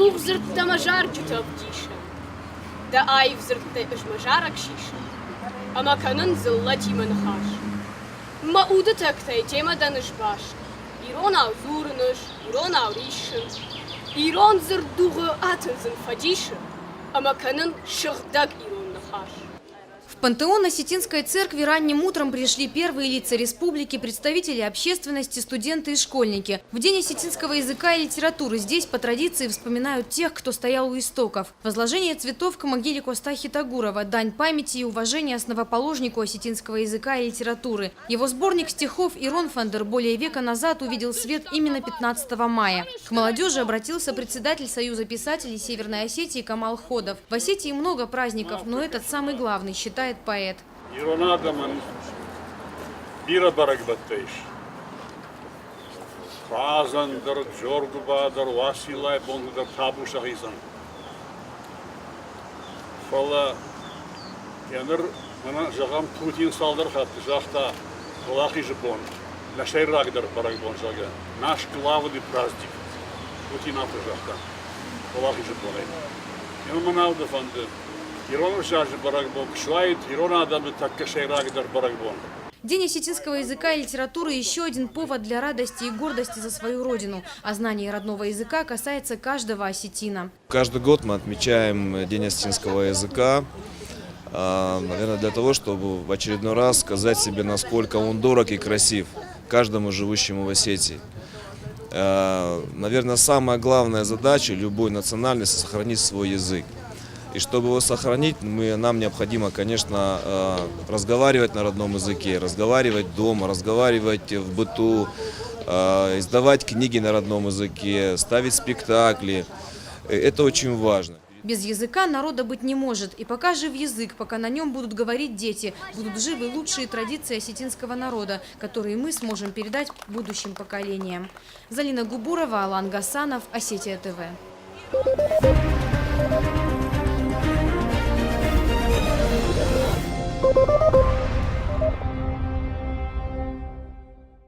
Ruhzert da majar jutab disha. Da aivzert da ijmajarak shisha. Ama kanan zillati man khash. Ma udatak tay tema danish bash. Iron au zurnish, Iron au rishin. Iron zir duge atenzen fadisha. Ama kanan shirdag Iron nakhash. В пантеон Осетинской церкви ранним утром пришли первые лица республики, представители общественности, студенты и школьники. В День осетинского языка и литературы здесь по традиции вспоминают тех, кто стоял у истоков. Возложение цветов к могиле Костахи Тагурова – дань памяти и уважения основоположнику осетинского языка и литературы. Его сборник стихов «Ирон Фандер» более века назад увидел свет именно 15 мая. К молодежи обратился председатель Союза писателей Северной Осетии Камал Ходов. В Осетии много праздников, но этот самый главный, считает поэт. Иронадаман бира барагбаттейш. Фразандар, Джоргубадар, Василай, Бондар, Табушахизан. Фала яныр мана жагам Путин салдар хатты жахта Лахи жбон. Нашайрагдар барагбон жага. Наш главный праздник. Путин жахта. Лахи жбон. Ян манавда фанды. День осетинского языка и литературы – еще один повод для радости и гордости за свою родину. А знание родного языка касается каждого осетина. Каждый год мы отмечаем День осетинского языка, наверное, для того, чтобы в очередной раз сказать себе, насколько он дорог и красив каждому живущему в Осетии. Наверное, самая главная задача любой национальности – сохранить свой язык. И чтобы его сохранить, нам необходимо, конечно, разговаривать на родном языке, разговаривать дома, разговаривать в быту, издавать книги на родном языке, ставить спектакли. Это очень важно. Без языка народа быть не может. И пока жив язык, пока на нем будут говорить дети, будут живы лучшие традиции осетинского народа, которые мы сможем передать будущим поколениям. Залина Губурова, Алан Гасанов, Осетия ТВ.